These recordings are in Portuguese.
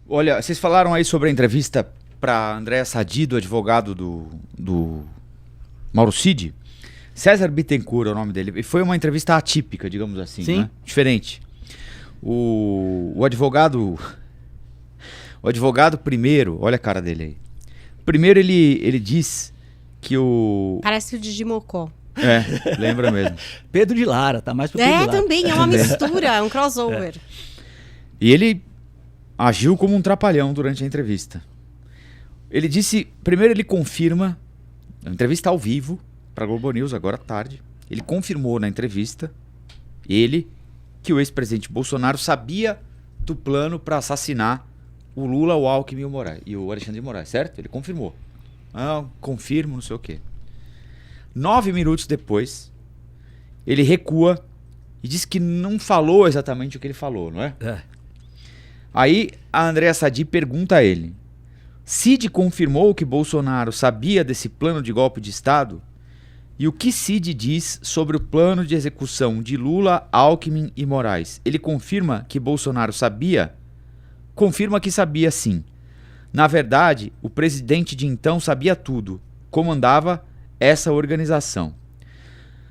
Olha, vocês falaram aí sobre a entrevista para Andréa Sadi, do advogado do Mauro Cid. César Bittencourt é o nome dele. E foi uma entrevista atípica, digamos assim, Sim. né? Diferente. O advogado primeiro, olha a cara dele aí. Primeiro ele diz que o... Parece o Didi Mocó. Lembra mesmo. Pedro de Lara, tá mais pro Pedro de Lara. Também, é uma mistura, é um crossover. E ele agiu como um trapalhão durante a entrevista. Ele disse, primeiro ele confirma, a entrevista ao vivo, para Globo News, agora à tarde, ele confirmou na entrevista, que o ex-presidente Bolsonaro sabia do plano para assassinar o Lula, o Alckmin e o Alexandre de Moraes, certo? Ele confirmou. Confirmo, não sei o quê. 9 minutos depois, ele recua e diz que não falou exatamente o que ele falou, não é? Aí a Andréa Sadi pergunta a ele: Cid confirmou que Bolsonaro sabia desse plano de golpe de Estado? E o que Cid diz sobre o plano de execução de Lula, Alckmin e Moraes? Ele confirma que Bolsonaro sabia? Confirma que sabia, sim. Na verdade, o presidente de então sabia tudo, comandava essa organização.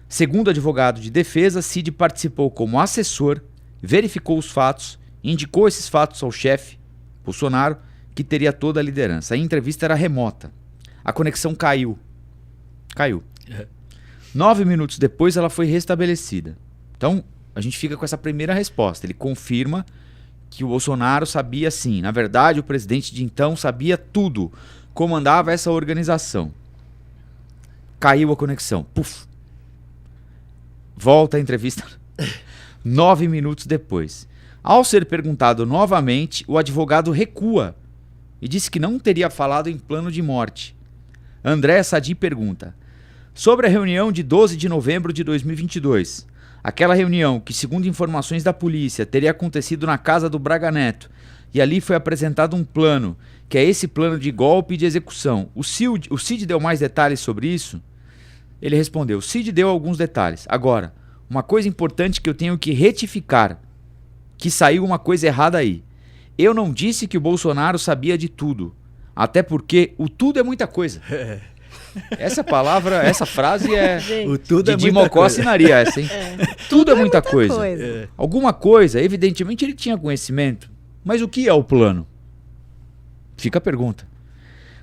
Segundo o advogado de defesa, Cid participou como assessor, verificou os fatos, indicou esses fatos ao chefe, Bolsonaro, que teria toda a liderança. A entrevista era remota. A conexão caiu. 9 minutos depois, ela foi restabelecida. Então, a gente fica com essa primeira resposta. Ele confirma que o Bolsonaro sabia sim. Na verdade, o presidente de então sabia tudo. Comandava essa organização. Caiu a conexão. Puf. Volta a entrevista 9 minutos depois. Ao ser perguntado novamente, o advogado recua e disse que não teria falado em plano de morte. Andréa Sadi pergunta: sobre a reunião de 12 de novembro de 2022, aquela reunião que, segundo informações da polícia, teria acontecido na casa do Braga Neto, e ali foi apresentado um plano, que é esse plano de golpe e de execução. O Cid deu mais detalhes sobre isso? Ele respondeu: Cid deu alguns detalhes. Agora, uma coisa importante que eu tenho que retificar, que saiu uma coisa errada aí. Eu não disse que o Bolsonaro sabia de tudo, até porque o tudo é muita coisa. Essa palavra, essa frase é... O tudo Didi é muita Mocó coisa. assinaria essa, hein? Tudo é muita coisa. coisa. Alguma coisa, evidentemente ele tinha conhecimento. Mas o que é o plano? Fica a pergunta.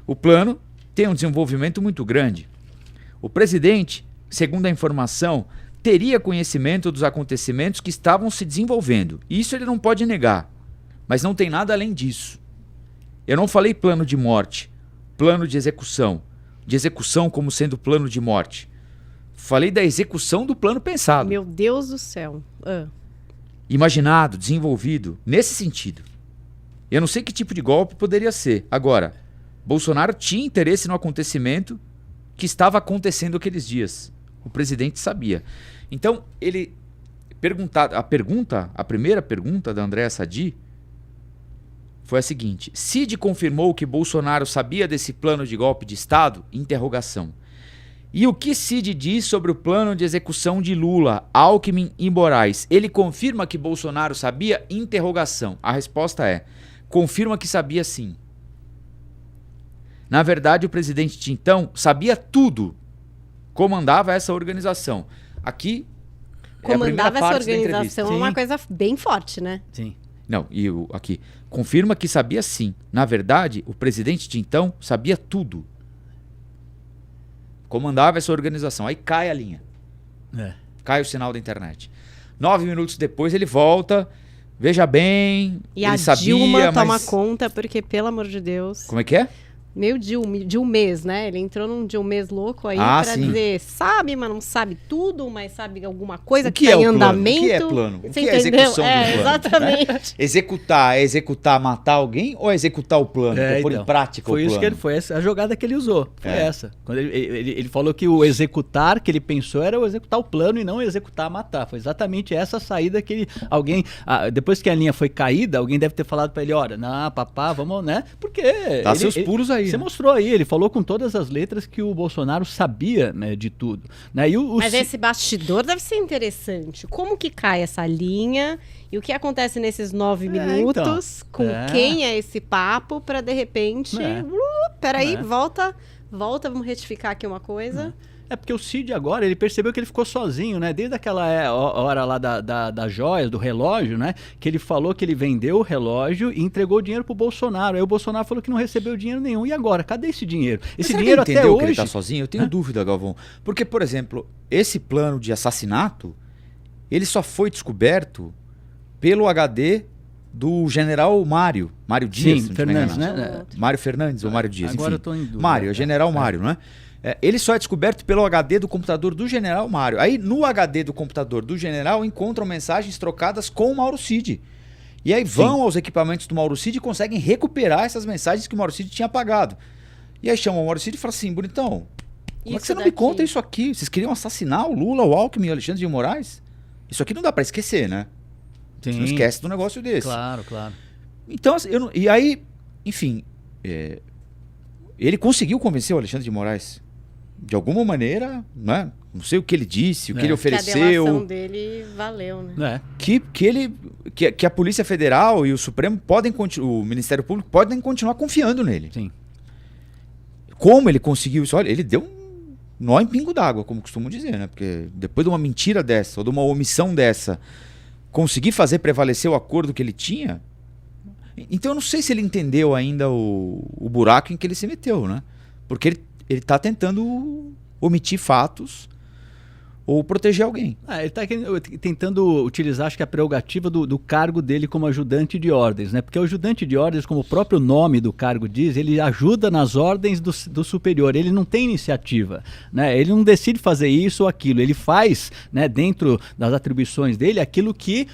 O plano tem um desenvolvimento muito grande. O presidente, segundo a informação, teria conhecimento dos acontecimentos que estavam se desenvolvendo. Isso ele não pode negar. Mas não tem nada além disso. Eu não falei plano de morte, plano de execução como sendo plano de morte. Falei da execução do plano pensado. Meu Deus do céu. Imaginado, desenvolvido, nesse sentido. Eu não sei que tipo de golpe poderia ser. Agora, Bolsonaro tinha interesse no acontecimento que estava acontecendo aqueles dias. O presidente sabia. Então, ele a primeira pergunta da Andréa Sadi foi a seguinte: Cid confirmou que Bolsonaro sabia desse plano de golpe de Estado? Interrogação. E o que Cid diz sobre o plano de execução de Lula, Alckmin e Moraes? Ele confirma que Bolsonaro sabia? Interrogação. A resposta é: confirma que sabia sim. Na verdade, o presidente de então sabia tudo. Comandava essa organização. Aqui Comandava é a primeira essa parte da organização, é uma coisa bem forte, né? Sim. Não, aqui. Confirma que sabia sim. Na verdade, o presidente de então sabia tudo. Comandava essa organização. Aí cai a linha. Cai o sinal da internet. 9 minutos depois ele volta. Veja bem, E ele a sabia, Dilma toma mas... conta, porque, pelo amor de Deus... Como é que é? Meio Dilmês, né? Ele entrou num Dilmês louco aí Ah, pra sim. dizer, sabe, mas não sabe tudo, mas sabe alguma coisa O que tá é em o plano? andamento. O que é plano? O Você que é a entendeu? execução do plano? Exatamente. Executar é executar, matar alguém ou é executar o plano? Pôr em prática o foi plano? isso que ele foi, a jogada que ele usou. Foi É. essa. Quando ele falou que o executar que ele pensou era o executar o plano e não executar matar. Foi exatamente essa saída que ele. Depois que a linha foi caída, alguém deve ter falado pra ele: olha, não, papá, vamos, né? Porque. Dá seus pulos aí. aí. Você né? mostrou aí, ele falou com todas as letras que o Bolsonaro sabia, né, de tudo. Né? E Mas esse bastidor deve ser interessante. Como que cai essa linha e o que acontece nesses 9 minutos? Com quem é esse papo para de repente... Peraí, volta, vamos retificar aqui uma coisa. É porque o Cid agora, ele percebeu que ele ficou sozinho, né? Desde aquela hora lá das joias, do relógio, né? Que ele falou que ele vendeu o relógio e entregou o dinheiro pro Bolsonaro. Aí o Bolsonaro falou que não recebeu dinheiro nenhum. E agora? Cadê esse dinheiro? Esse dinheiro até até hoje... hoje... que ele tá sozinho? Eu tenho dúvida, Galvão. Porque, por exemplo, esse plano de assassinato, ele só foi descoberto pelo HD do general Mário Dias. Sim, Fernandes, né? Mário Fernandes ou Mário Dias, agora enfim. eu tô em dúvida. Mário, general Mário, né? Ele só é descoberto pelo HD do computador do general Mário. Aí, no HD do computador do general, encontram mensagens trocadas com o Mauro Cid. E aí vão aos equipamentos do Mauro Cid e conseguem recuperar essas mensagens que o Mauro Cid tinha apagado. E aí chamam o Mauro Cid e falam assim, bonitão, como é que você não me conta isso aqui? Vocês queriam assassinar o Lula, o Alckmin e o Alexandre de Moraes? Isso aqui não dá pra esquecer, né? Você não esquece do negócio desse. Claro, claro. Então, e aí, enfim, ele conseguiu convencer o Alexandre de Moraes. De alguma maneira, né? Não sei o que ele disse, o que ele ofereceu. Que a delação dele valeu, né? Que a Polícia Federal e o Supremo o Ministério Público podem continuar confiando nele. Sim. Como ele conseguiu isso? Olha, ele deu um nó em pingo d'água, como costumam dizer, né? Porque depois de uma mentira dessa, ou de uma omissão dessa, conseguir fazer prevalecer o acordo que ele tinha. Então eu não sei se ele entendeu ainda o buraco em que ele se meteu, né? Porque ele está tentando omitir fatos ou proteger alguém. Ele está tentando utilizar, acho que a prerrogativa do cargo dele como ajudante de ordens, né? Porque o ajudante de ordens, como o próprio nome do cargo diz, ele ajuda nas ordens do superior, ele não tem iniciativa, né? Ele não decide fazer isso ou aquilo, ele faz, né, dentro das atribuições dele aquilo que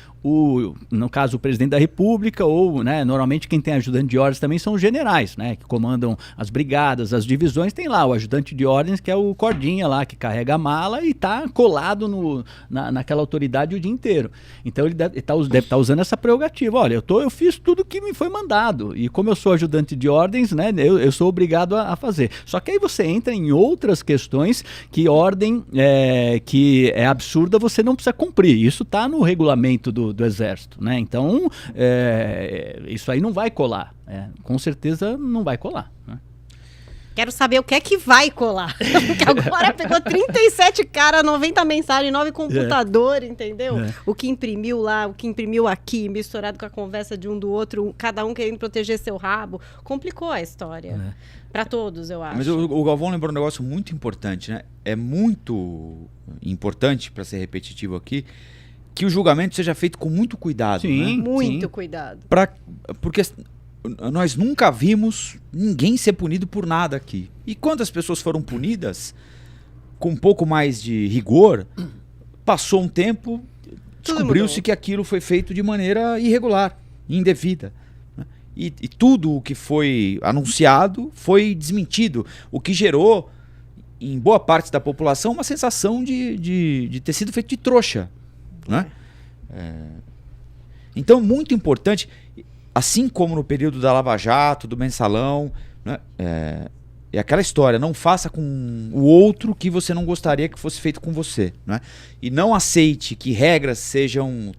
no caso o presidente da República ou, né, normalmente quem tem ajudante de ordens também são os generais, né, que comandam as brigadas, as divisões. Tem lá o ajudante de ordens, que é o cordinha lá, que carrega a mala e está colado naquela autoridade o dia inteiro. Então ele deve estar usando essa prerrogativa. Olha, eu fiz tudo que me foi mandado e como eu sou ajudante de ordens, né, eu sou obrigado a fazer. Só que aí você entra em outras questões que ordem que é absurda, você não precisa cumprir. Isso está no regulamento do Exército, né? Então, isso aí não vai colar. Com certeza não vai colar, né? Quero saber o que é que vai colar. Porque agora pegou 37 caras, 90 mensagens, 9 computadores, entendeu? O que imprimiu lá, o que imprimiu aqui, misturado com a conversa de um do outro, cada um querendo proteger seu rabo. Complicou a história. Para todos, eu acho. Mas o Galvão lembrou um negócio muito importante, né? É muito importante, para ser repetitivo aqui, que o julgamento seja feito com muito cuidado. Sim, né? Muito cuidado. Porque nós nunca vimos ninguém ser punido por nada aqui. E quando as pessoas foram punidas, com um pouco mais de rigor, passou um tempo, descobriu-se que aquilo foi feito de maneira irregular, indevida. E tudo o que foi anunciado foi desmentido, o que gerou, em boa parte da população, uma sensação de ter sido feito de trouxa. Né? Então, muito importante, assim como no período da Lava Jato, do Mensalão, né? É aquela história, não faça com o outro que você não gostaria que fosse feito com você. Né? E não aceite que regras sejam...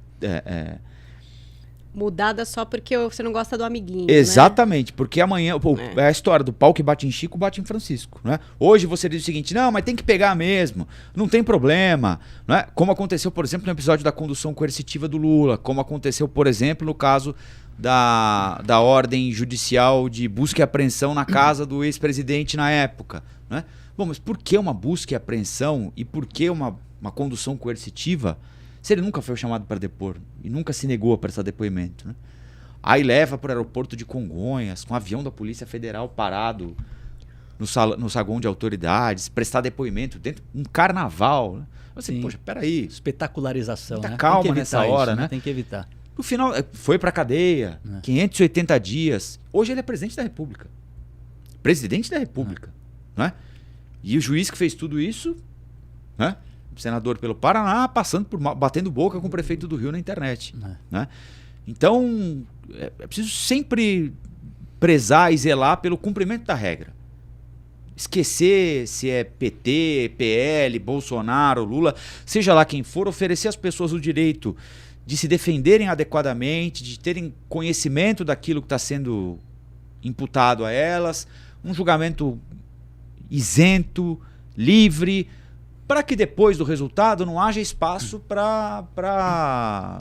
Mudada só porque você não gosta do amiguinho. Exatamente, né? Porque amanhã é a história do pau que bate em Chico, bate em Francisco. Né? Hoje você diz o seguinte: não, mas tem que pegar mesmo, não tem problema. Né? Como aconteceu, por exemplo, no episódio da condução coercitiva do Lula, como aconteceu, por exemplo, no caso da ordem judicial de busca e apreensão na casa do ex-presidente na época. Né? Bom, mas por que uma busca e apreensão e por que uma condução coercitiva se ele nunca foi chamado para depor e nunca se negou a prestar depoimento? Né? Aí leva para o aeroporto de Congonhas, com um avião da Polícia Federal parado no saguão de autoridades, prestar depoimento dentro de um carnaval. Né? Assim, poxa, peraí. Espetacularização. Muita né? calma nessa hora, né? Tem que evitar. No final, foi para cadeia, 580 dias. Hoje ele é presidente da República. Presidente da República. Né? E o juiz que fez tudo isso, né? Senador pelo Paraná, batendo boca com o prefeito do Rio na internet. Né? Então, é preciso sempre prezar e zelar pelo cumprimento da regra. Esquecer se é PT, PL, Bolsonaro, Lula, seja lá quem for, oferecer às pessoas o direito de se defenderem adequadamente, de terem conhecimento daquilo que está sendo imputado a elas, um julgamento isento, livre, para que depois do resultado não haja espaço para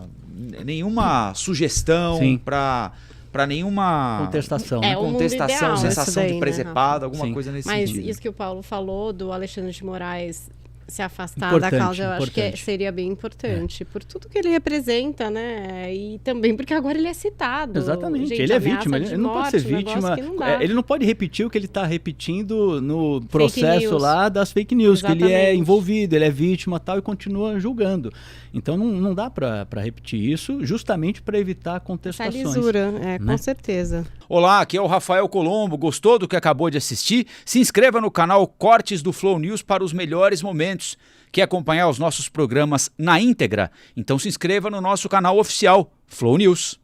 nenhuma sugestão, para nenhuma contestação, ideal, sensação daí, de presepada, alguma coisa nesse Mas sentido. isso que o Paulo falou do Alexandre de Moraes se afastar da causa, eu acho que seria bem importante, por tudo que ele representa, né? E também porque agora ele é citado. Exatamente, Gente, ele é vítima, ele não pode ser vítima, ele não pode repetir o que ele está repetindo no processo lá das fake news, que ele é envolvido, ele é vítima tal, e continua julgando. Então não dá para repetir isso, justamente para evitar contestações. Essa lisura, com certeza. Olá, aqui é o Rafael Colombo. Gostou do que acabou de assistir? Se inscreva no canal Cortes do Flow News para os melhores momentos. Quer acompanhar os nossos programas na íntegra? Então se inscreva no nosso canal oficial, Flow News.